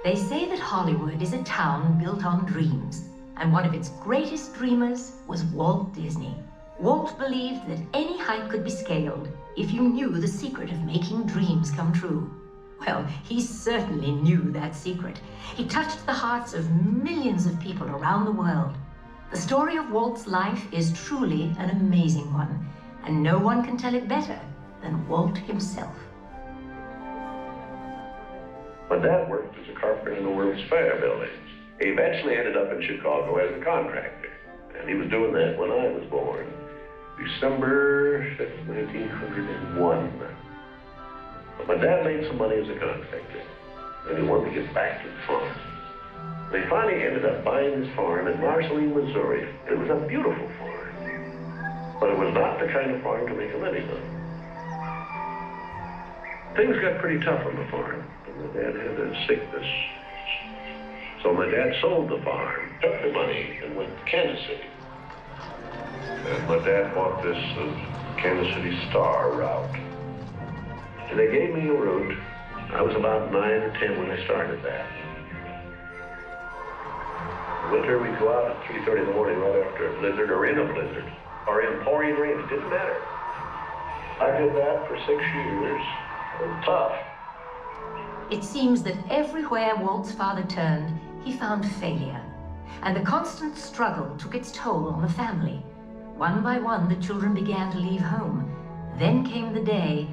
They say that Hollywood is a town built on dreams, and one of its greatest dreamers was Walt Disney. Walt believed that any height could be scaled if you knew the secret of making dreams come true. Well, he certainly knew that secret. He touched the hearts of millions of people around the world. The story of Walt's life is truly an amazing one, and no one can tell it better than Walt himself. My dad worked as a carpenter in the World's Fair building. He eventually ended up in Chicago as a contractor, and he was doing that when I was born, December 1901. But my dad made some money as a contractor, and he wanted to get back to the farm. They finally ended up buying this farm in Marceline, Missouri. It was a beautiful farm, but it was not the kind of farm to make a living on. Things got pretty tough on the farm. My dad had a sickness. So my dad sold the farm, took the money, and went to Kansas City. And my dad bought this Kansas City Star route. And they gave me a route. I was about 9 or 10 when I started that. Winter, we'd go out at 3:30 in the morning right after a blizzard, or in a blizzard, or in pouring rain. It didn't matter. I did that for 6 years. It was tough. It seems that everywhere Walt's father turned, he found failure. And the constant struggle took its toll on the family. One by one, the children began to leave home. Then came the day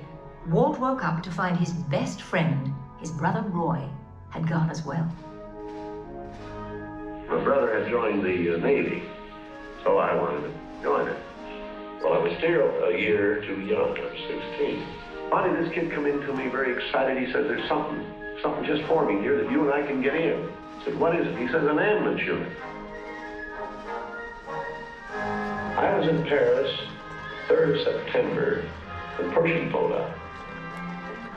Walt woke up to find his best friend, his brother Roy, had gone as well. My brother had joined the Navy, so I wanted to join it. Well, I was still a year too young. I was 16. Finally, this kid come in to me very excited. He said, there's something just forming here that you and I can get in. I said, what is it? He says, an ambulance unit. I was in Paris, 3rd of September, when Pershing pulled out.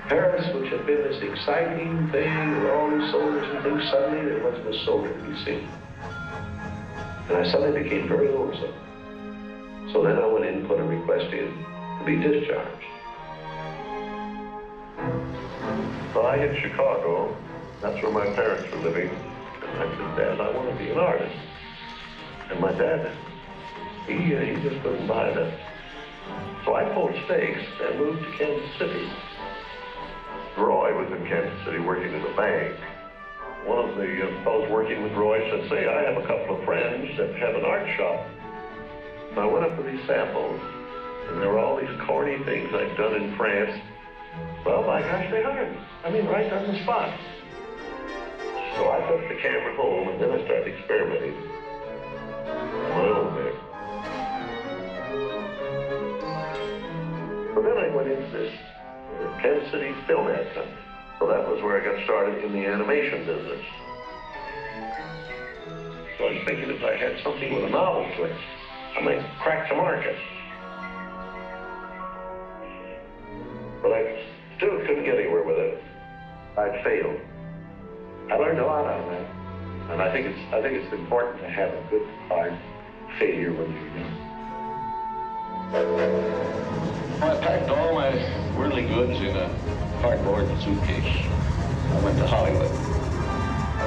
Paris, which had been this exciting thing with all these soldiers and things, suddenly there wasn't a soldier to be seen. And I suddenly became very lonesome. So then I went in and put a request in to be discharged. So I hit Chicago. That's where my parents were living. And I said, Dad, I want to be an artist. And my dad, he just couldn't buy that. So I pulled stakes and moved to Kansas City. Roy was in Kansas City working in a bank. One of the fellows working with Roy said, say, I have a couple of friends that have an art shop. So I went up with these samples, and there were all these corny things I'd done in France. Well, my gosh, they hired me. I mean, right on the spot. So I took the camera home, and then I started experimenting on my own there. So then I went into this Kansas City Film Ad Company. So that was where I got started in the animation business. So I was thinking if I had something with a novel twist, I might crack the market. But I still couldn't get anywhere with it. I'd failed. I learned a lot out of that. And I think it's important to have a good hard failure when you're young. I packed all my worldly goods in a cardboard suitcase. I went to Hollywood.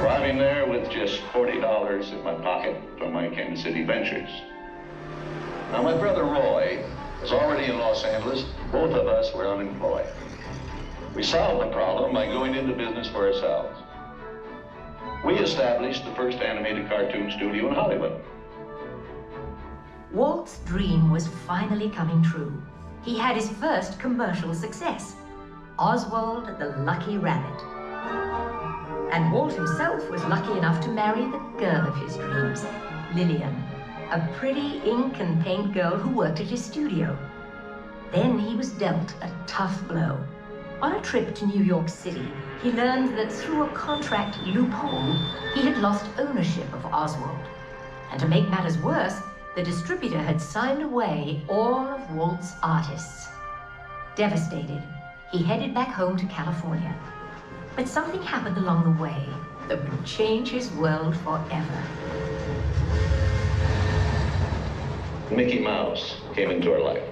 Arriving there with just $40 in my pocket from my Kansas City ventures. Now, my brother Roy was already in Los Angeles. Both of us were unemployed. We solved the problem by going into business for ourselves. We established the first animated cartoon studio in Hollywood. Walt's dream was finally coming true. He had his first commercial success, Oswald the Lucky Rabbit. And Walt himself was lucky enough to marry the girl of his dreams, Lillian, a pretty ink and paint girl who worked at his studio. Then he was dealt a tough blow. On a trip to New York City, he learned that through a contract loophole, he had lost ownership of Oswald. And to make matters worse, the distributor had signed away all of Walt's artists. Devastated, he headed back home to California. But something happened along the way that would change his world forever. Mickey Mouse came into our life.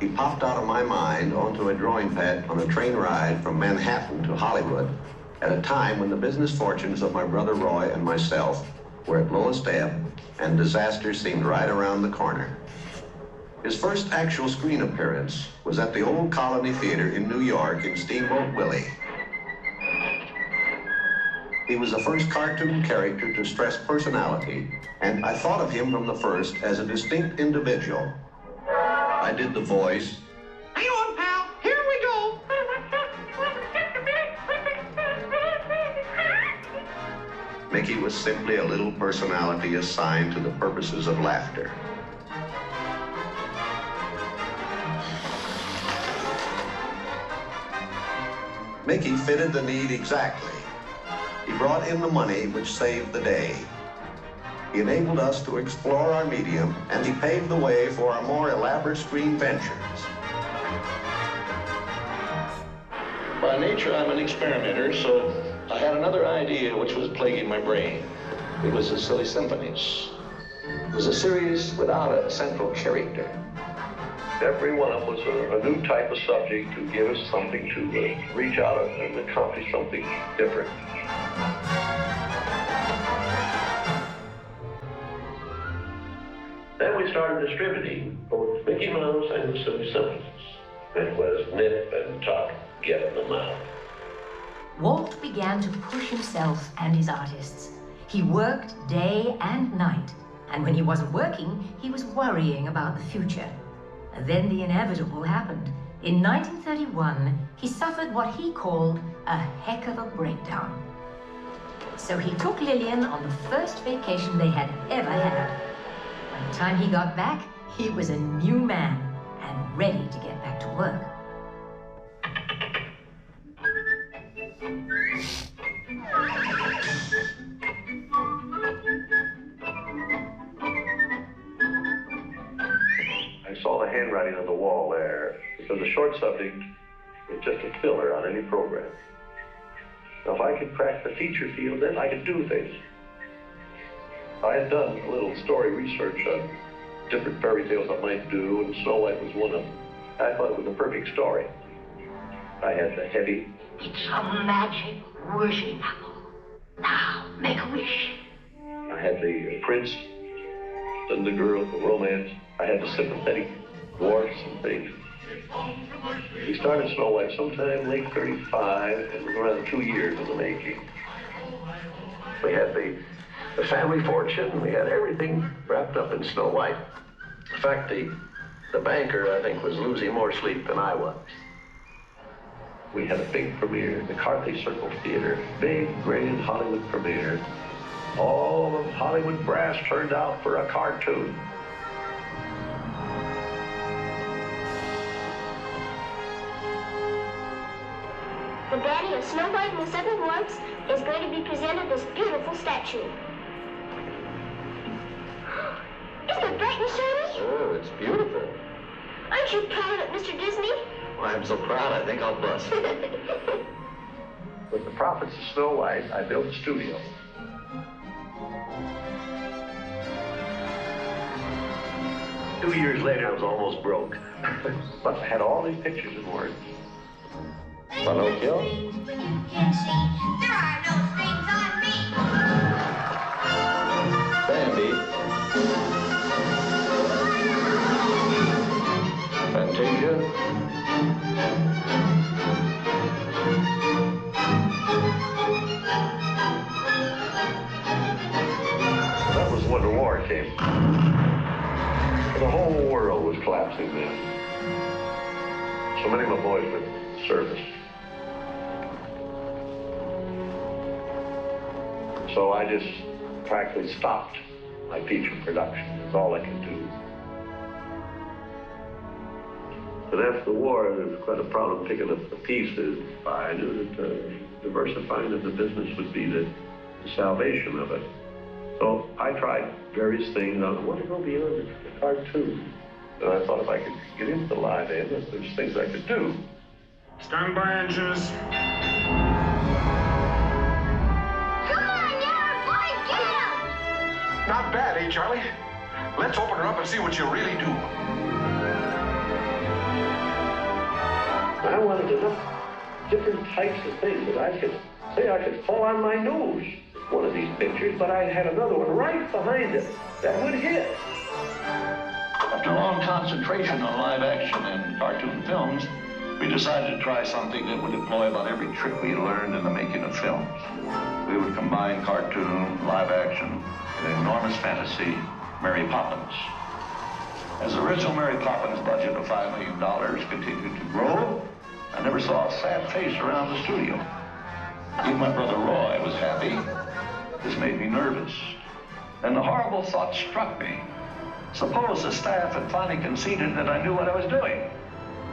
he popped out of my mind onto a drawing pad on a train ride from Manhattan to Hollywood at a time when the business fortunes of my brother Roy and myself were at lowest ebb and disaster seemed right around the corner. His first actual screen appearance was at the Old Colony Theater in New York in Steamboat Willie. He was the first cartoon character to stress personality, and I thought of him from the first as a distinct individual. I did the voice. Hang on, pal. Here we go. Mickey was simply a little personality assigned to the purposes of laughter. Mickey fitted the need exactly. He brought in the money which saved the day. He enabled us to explore our medium, and he paved the way for our more elaborate screen ventures. By nature, I'm an experimenter, so I had another idea which was plaguing my brain. It was the Silly Symphonies. It was a series without a central character. Every one of them was a new type of subject to give us something to reach out and accomplish something different. Then we started distributing both Mickey Mouse and the Silly Symphonies. It was nip and tuck, getting them out. Walt began to push himself and his artists. He worked day and night, and when he wasn't working, he was worrying about the future. Then the inevitable happened. In 1931, he suffered what he called a heck of a breakdown. So he took Lillian on the first vacation they had ever had. By the time he got back, he was a new man and ready to get back to work. I saw the handwriting on the wall there. It was a short subject. It was just a filler on any program. Now, if I could crack the feature field, then I could do things. I had done a little story research on different fairy tales I might do, and Snow White was one of them. I thought it was a perfect story. I had the heavy. It's a magic wishing apple. Now, make a wish. I had the prince and the girl, the romance. I had the sympathetic dwarfs and things. We started Snow White sometime late 35, and it was around 2 years in the making. We had the family fortune, we had everything wrapped up in Snow White. In fact, the banker, I think, was losing more sleep than I was. We had a big premiere at the Carthay Circle Theater, big, grand Hollywood premiere. All of Hollywood brass turned out for a cartoon. The daddy of Snow White and the Seven Dwarfs is going to be presented this beautiful statue. Isn't it bright and shiny? Oh, it's beautiful. Aren't you proud of it, Mr. Disney? Well, I'm so proud, I think I'll bust. With the profits of Snow White, I built a studio. Two years later, I was almost broke. But I had all these pictures in words. Pinocchio? You can see there are no strings on me. Bambi? Fantasia? That was when the war came. The whole world was collapsing then. So many of my boys went to service. So I just practically stopped my feature production. That's all I could do. But after the war, there was quite a problem picking up the pieces. I knew that diversifying of the business would be the salvation of it. So I tried various things. I wanted to go beyond the cartoon. And I thought if I could get into the live end, there's things I could do. Stand by, engines. Come on, now, boy, get him! Not bad, eh, Charlie? Let's open her up and see what you really do. found enough different types of things that I could fall on my nose at one of these pictures, but I had another one right behind it that would hit. After long concentration on live action and cartoon films, we decided to try something that would employ about every trick we learned in the making of films. We would combine cartoon, live action, and enormous fantasy, Mary Poppins. As the original Mary Poppins budget of $5 million continued to grow, I never saw a sad face around the studio. Even my brother Roy was happy. This made me nervous. And the horrible thought struck me. Suppose the staff had finally conceded that I knew what I was doing.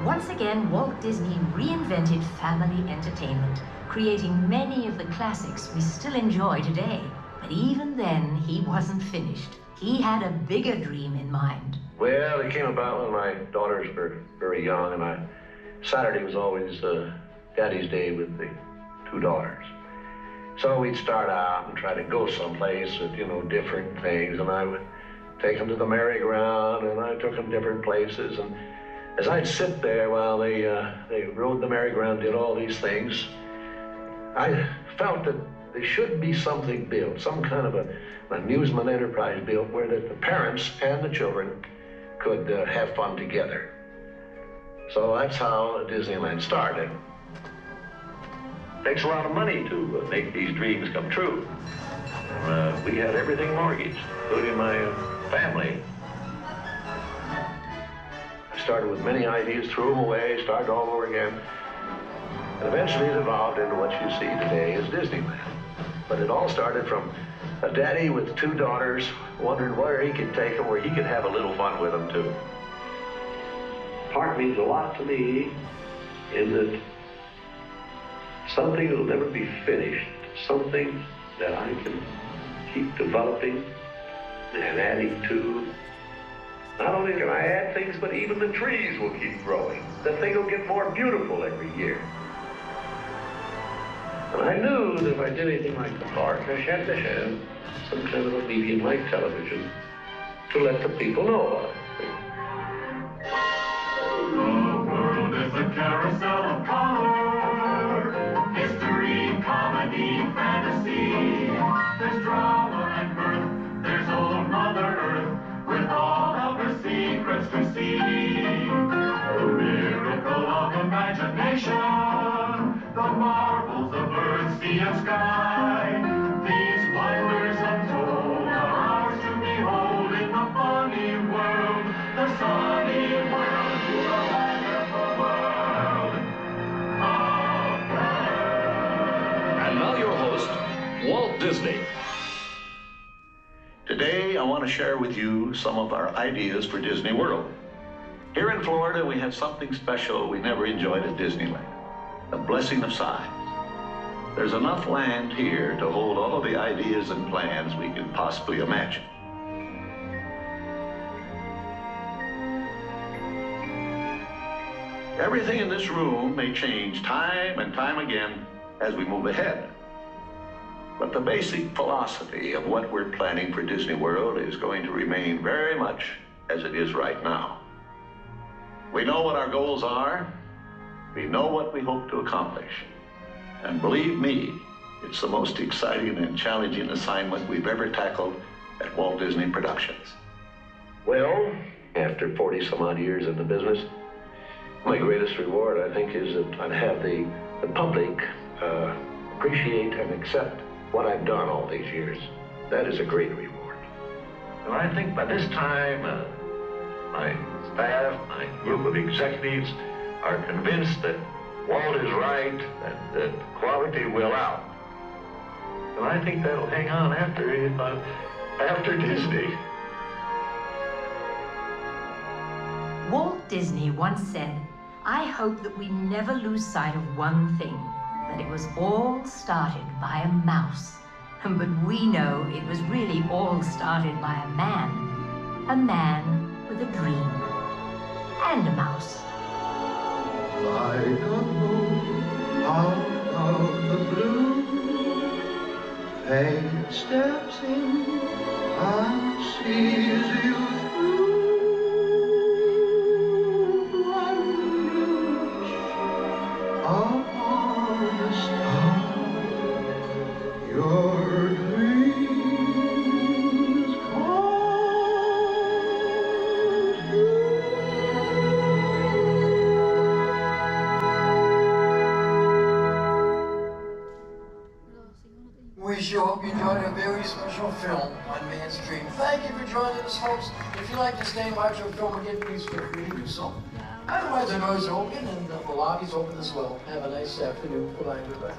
Once again, Walt Disney reinvented family entertainment, creating many of the classics we still enjoy today. But even then, he wasn't finished. He had a bigger dream in mind. Well, it came about when my daughters were very young, and Saturday was always Daddy's Day with the two daughters. So we'd start out and try to go someplace with, different things, and I would take them to the merry-go-round, and I took them different places, and as I'd sit there while they rode the merry-go-round, did all these things, I felt that there should be something built, some kind of an amusement enterprise built where the parents and the children could have fun together. So that's how Disneyland started. It takes a lot of money to make these dreams come true. We had everything mortgaged, including my family. I started with many ideas, threw them away, started all over again. And eventually it evolved into what you see today as Disneyland. But it all started from a daddy with two daughters wondering where he could take them, where he could have a little fun with them too. Park means a lot to me in that something that will never be finished, something that I can keep developing and adding to. Not only can I add things, but even the trees will keep growing. The thing will get more beautiful every year. And I knew that if I did anything like the park, I had to have some kind of a medium like television to let the people know about it. The world is a carousel of color, history, comedy, fantasy. There's drama and mirth, there's old Mother Earth, with all of her secrets to see. The miracle of imagination, the marvels of earth, sea, and sky. These wonders untold are ours to behold in the funny world, the sunny world, the wonderful world of Earth. And now your host, Walt Disney. Today, I want to share with you some of our ideas for Disney World. Here in Florida, we have something special we never enjoyed at Disneyland, the blessing of size. There's enough land here to hold all of the ideas and plans we can possibly imagine. Everything in this room may change time and time again as we move ahead. But the basic philosophy of what we're planning for Disney World is going to remain very much as it is right now. We know what our goals are. We know what we hope to accomplish. And believe me, it's the most exciting and challenging assignment we've ever tackled at Walt Disney Productions. Well, after 40 some odd years in the business, my greatest reward, I think, is that I'd have the public appreciate and accept what I've done all these years. That is a great reward. And I think by this time, my staff, my group of executives are convinced that Walt is right, that quality will out. And I think that'll hang on after Disney. Walt Disney once said, "I hope that we never lose sight of one thing, that it was all started by a mouse." But we know it was really all started by a man with a dream, and a mouse. I don't know out of the blue, fate steps in and sees you through. One wish hope you enjoyed a very special film, One Man's Dream. Thank you for joining us, folks. If you'd like to stay and watch our film again, please feel free to do so. Otherwise, the doors are open and the lobby's open as well. Have a nice afternoon. Goodbye, everybody.